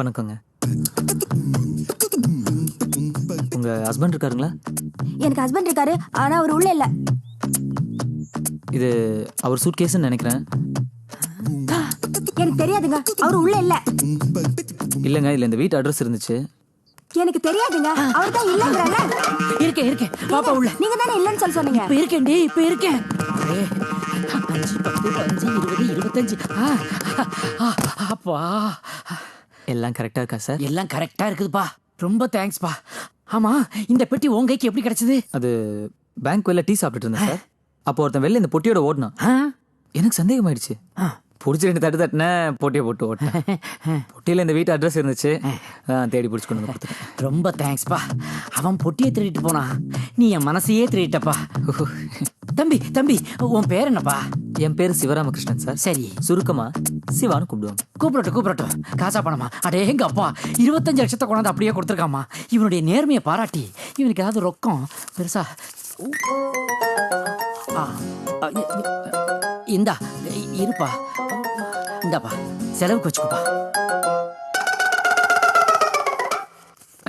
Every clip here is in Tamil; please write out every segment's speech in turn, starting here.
வணக்கங்க. உங்க ஹஸ்பண்ட் இருக்காருங்களா? எனக்கு ஹஸ்பண்ட் இருக்காரு, ஆனா அவர் உள்ள இல்ல. இது அவர் சூட் கேஸ்ன்னு நினைக்கிறேன். எனக்கு தெரியாதுங்க, அவர் உள்ள இல்ல. இல்லைங்க, இல்லை இந்த வீட்டு அட்ரஸ் இருந்துச்சு. எனக்கு தெரியாதுங்க, அவர் தான் இல்லங்கறல. இருக்கேன் பாப்பா உள்ள. நீங்க தானே இல்லன்னு சொன்னீங்க. இப்ப இருக்கேன்டி, இப்ப இருக்கேன். 5 10 15 20 25. அப்பா எல்லாம் கரெக்டாக இருக்கா சார்? எல்லாம் கரெக்டா இருக்குதுப்பா. ரொம்ப தேங்க்ஸ்ப்பா. ஆமா, இந்த பெட்டி உன் கைக்கு எப்படி கிடைச்சது? அது பேங்க் வெளில டீ சாப்பிட்டுட்டு இருந்தேன் சார். அப்போ ஒருத்தன் வெளில இந்த பொட்டியோட ஓடினான். ஆ? எனக்கு சந்தேகமாயிடுச்சு. ஆ. பிடிச்சி 2 தட்டு தட்டினேன், பொட்டியை போட்டு ஓட்டினேன். பொட்டியில் இந்த வீட்டு அட்ரஸ் இருந்துச்சு, தேடி பிடிச்சி கொண்டு வந்து கொடுத்துட்டேன். ரொம்ப தேங்க்ஸ்ப்பா. அவன் பொட்டியை திருடிட்டு போனா, நீ என் மனசையே திருடிட்டப்பா. தம்பி தம்பி, உன் பேர் என்னப்பா? என் பேர் சிவராமகிருஷ்ணன் சார். சரி, சுருக்கமா சிவான்னு கூப்பிடுவாங்க. கூப்பிடட்டும். காசா பணமா? அடே எங்க அப்பா 25 லட்சத்தை கொண்டாந்து அப்படியே கொடுத்துருக்காமா. இவனுடைய நேர்மையை பாராட்டி இவனுக்கு ஏதாவது ரொக்கம் பெருசா இந்தா இருப்பா, இந்தாப்பா செலவுக்கு வச்சுக்கோப்பா.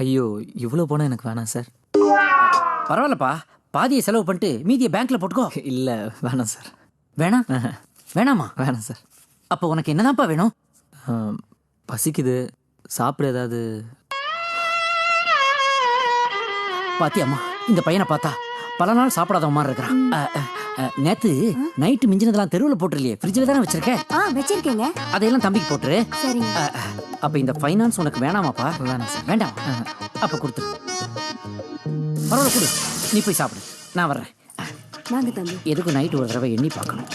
ஐயோ, இவ்வளோ போனால் எனக்கு வேணாம் சார். பரவாயில்லப்பா, பாதியை செலவு பண்ணிட்டு மீதியை பேங்க்ல போட்டுக்கோ. இல்லை வேணாம் சார். வேணாமா? வேணாம் சார். அப்போ உனக்கு என்னதான்ப்பா வேணும்? பசிக்குது, சாப்பிட ஏதாவது. பாத்தியம்மா, இந்த பையனை பார்த்தா பல நாள் சாப்பிடாத மாதிரி இருக்கிறான். நேத்து நைட்டு மிஞ்சினதெல்லாம் தெருவில் போட்டுருலையே, ஃப்ரிட்ஜில் தானே வச்சிருக்கேன். வச்சிருக்கேங்க. அதையெல்லாம் தம்பிக்கு போட்டுரு. சரிங்க. அப்ப இந்த ஃபைனான்ஸ் உனக்கு வேணாமாப்பா? வேணாம் சார். வேண்டாம். அப்ப கொடுத்துரு. பரவாயில்ல, கொடு. நீ போய் சாப்பிடு, நான் வர்றேன். வாங்க தம்பி. எதுக்கு நைட்டு ஒரு தடவை எண்ணி பார்க்கணும்.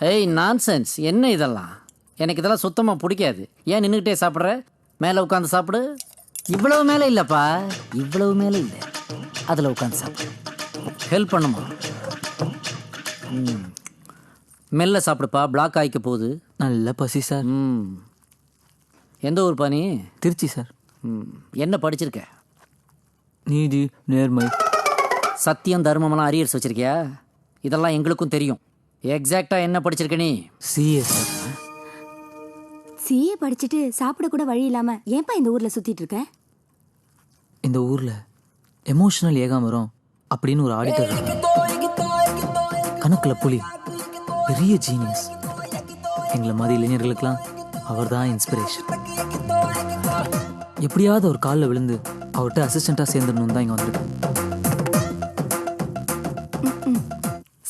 ஏய் நான்சென்ஸ், என்ன இதெல்லாம்? எனக்கு இதெல்லாம் சுத்தமாக பிடிக்காது. ஏன் நின்றுக்கிட்டே சாப்பிட்ற? மேலே உட்காந்து சாப்பிடு. இவ்வளவு மேலே இல்லைப்பா, இவ்வளவு மேலே இல்லை, அதில் உட்காந்து சாப்பிடு. ஹெல்ப் பண்ணுமா? மெல்ல சாப்பிடுப்பா, பிளாக் ஆகிக்க போகுது. நல்ல பசி சார். எந்த ஊர் பாணி? திருச்சி சார். என்ன படிச்சிருக்க? நீதி, நேர்மை, சத்தியம், தர்மமெல்லாம் அரியர்ஸ் வச்சிருக்கியா? இதெல்லாம் எங்களுக்கும் தெரியும். எக்ஸாக்டா என்ன படிச்சிருக்க நீ? CA sir. சிஏ படிச்சுட்டு சாப்பிட கூட வழி இல்லாம ஏன்பா இந்த ஊர்ல சுத்திட்டு இருக்க? இந்த ஊர்ல எமோஷனல் ஏகாமரம் அப்படின்னு ஒரு ஆடிட்டர், கணக்குல புலி, பெரிய ஜீனியஸ். எங்களை மாதிரி இளைஞர்களுக்கெல்லாம் அவர் தான் இன்ஸ்பிரேஷன். எப்படியாவது ஒரு காலில் விழுந்து அவர்கிட்ட அசிஸ்டண்டா சேர்ந்துடணும் தான் இங்க வந்திருக்கேன்.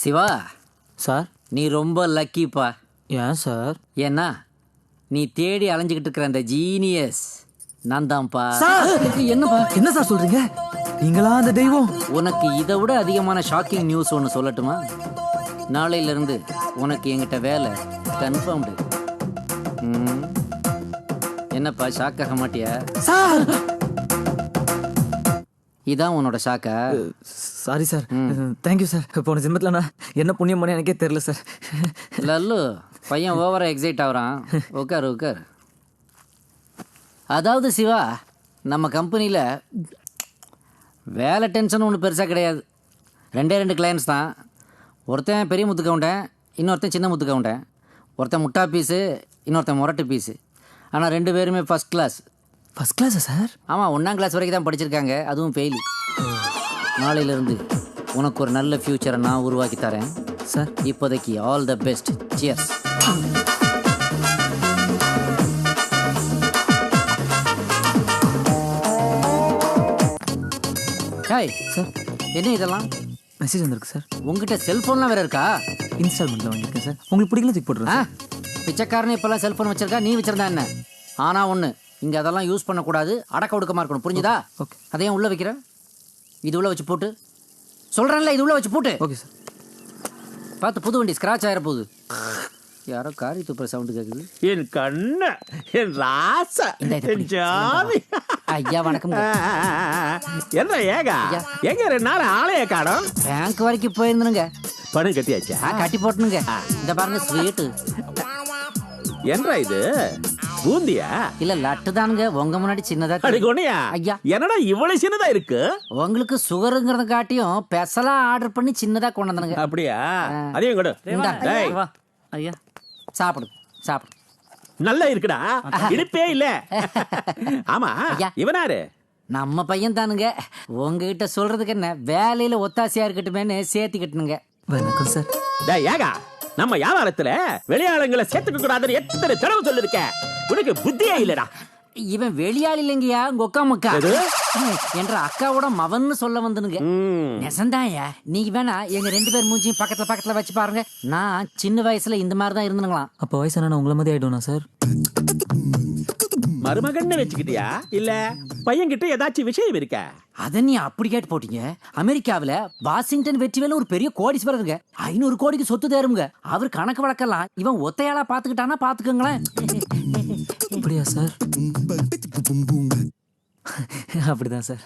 சிவா சார். நீ ரொம்ப லக்கிப்பா. ஏன் சார்? ஏன்னா நீ தேடி அலைஞ்சுக்கிட்டு இருக்கிற அந்த ஜீனியஸ் நான் தான்ப்பா. என்னப்பா, என்ன சார் சொல்றீங்க? நீங்களா அந்த தெய்வம்? உனக்கு இதை விட அதிகமான ஷாக்கிங் நியூஸ் ஒன்று சொல்லட்டுமா? நாளையிலிருந்து உனக்கு என்கிட்ட வேலை கன்ஃபார்ம்டு. என்னப்பா ஷாக் ஆக மாட்டியா? சார், இதான் உன்னோட ஷாக்கா? Sorry sir. Thank you sir. போன ஜென்மத்தில் நான் என்ன புண்ணியம் பண்ண எனக்கே தெரியல சார். லல்லு, பையன் ஓவரா எக்ஸைட் ஆகுறான். உட்கார். அதாவது சிவா, நம்ம கம்பெனியில் வேலை டென்ஷன் ஒன்று பெருசாக கிடையாது. 2 கிளையன்ஸ் தான். ஒருத்தன் பெரிய முத்து கவுண்டன், இன்னொருத்தன் சின்ன முத்து கவுண்டன். ஒருத்தன் முட்டா பீஸு, இன்னொருத்தன் முரட்டு பீஸு. ஆனால் 2 பேருமே ஃபஸ்ட் கிளாஸ். ஃபர்ஸ்ட் கிளாஸா சார்? ஆமாம், 1ஆம் கிளாஸ் வரைக்கும் தான் படிச்சிருக்காங்க, அதுவும் ஃபெயிலு. நாளையிலேருந்து உனக்கு ஒரு நல்ல ஃப்யூச்சரை நான் உருவாக்கி தரேன் சார். இப்போதைக்கு all the best. Cheers. Hi sir, என்ன இதெல்லாம்? மெசேஜ் வந்திருக்கு சார். உங்ககிட்ட செல்ஃபோன்லாம் வேறு இருக்கா? இன்ஸ்டால்மெண்ட்டில் வாங்கியிருக்கேன் சார். உங்களுக்கு பிடிக்கல தூக்கி போட்டுருங்க. பிச்சைக்காரனே இப்போல்லாம் செல்ஃபோன் வச்சிருக்கா, நீ வச்சிருந்தா என்ன? ஆனால் ஒன்று, இங்கே அதெல்லாம் யூஸ் பண்ணக்கூடாது, அடக்க ஒடுக்கமாக இருக்கணும், புரிஞ்சுதா? ஓகே. அதையும் உள்ளே வைக்கிறேன். இது உள்ளே வச்சு போட்டு சொல்கிறேன்ல, இது உள்ளே வச்சு போட்டு. Okay sir. பார்த்து, புது வண்டி ஸ்க்ராட்ச் ஆகிற போகுது. யாரோ காரி துப்புற சவுண்டு கேட்குது. என் கண்ணு, என் ராசா, என் ஜாமி. ஐயா வணக்கம். என்ன ஏகா, எங்க 2 நாள் ஆளைய காணோம்? பேங்க் வரைக்கும் போயிருந்தனுங்க. பணம் கட்டியாச்சா? கட்டி போட்டனுங்க. இந்த பாருங்க ஸ்வீட்டு. என்ன இது, பூந்தியா? இல்ல லட்டு தானுங்க. உங்க முன்னாடி சின்னதா. அடிக்கோனியா ஐயா, என்னடா இவ்வளவு சின்னதா இருக்கு? உங்களுக்கு சுகருங்கிறத காட்டியும் பெசலா ஆர்டர் பண்ணி சின்னதா கொண்டு வந்தனுங்க. அப்படியா? அதையும் கூட. ஐயா சாப்பிடு சாப்பிடு. நல்லா இருக்குடா, இனிப்பே இல்ல. ஆமா, ஐயா. இவனாரு? நம்ம பையன் தானுங்க. உங்ககிட்ட சொல்றதுக்கு என்ன, வேலையில ஒத்தாசையா இருக்கட்டுமேன்னு சேர்த்துக்கிட்டுனுங்க. வணக்கம் சார். டேய் ஏகா, நம்ம வியாபாரத்துல வெளியாளங்களை சேர்த்துக்க கூடாதுன்னு எத்தனை தடவை சொல்லிருக்க. உனக்கு புத்தியே இல்லடா. இவன் வெளியாள் இல்லைங்கய்யா, உங்க ஒக்கா மக்கா என்ற அக்காவோட மவன்னு சொல்ல வந்துனுங்க. நெசந்தாயா, நீங்க வேணா எங்க 2 பேர் மூஞ்சியும் பக்கத்துல பக்கத்துல வச்சு பாருங்க. நான் சின்ன வயசுல இந்த மாதிரி தான் இருந்துங்களாம். அப்போ வயசான நான் உங்களை மாதிரி ஆயிடுவேனா சார்? மருமகன்னு வச்சுக்கிட்டியா இல்ல பையன்கிட்ட ஏதாச்சும் விஷயம் இருக்க? அத நீ அப்படி கேட்டு போட்டீங்க. அமெரிக்காவில வாஷிங்டன் வெற்றிவேல ஒரு பெரிய கோடீஸ்வரருங்க. 500 கோடிக்கு சொத்து தேருங்க. அவர் கணக்கு வழக்கெல்லாம் இவன் ஒத்தையாளா பாத்துக்கிட்டானா பாத்துக்கோங்களேன். அப்படியா சார்? அப்படிதான் சார்.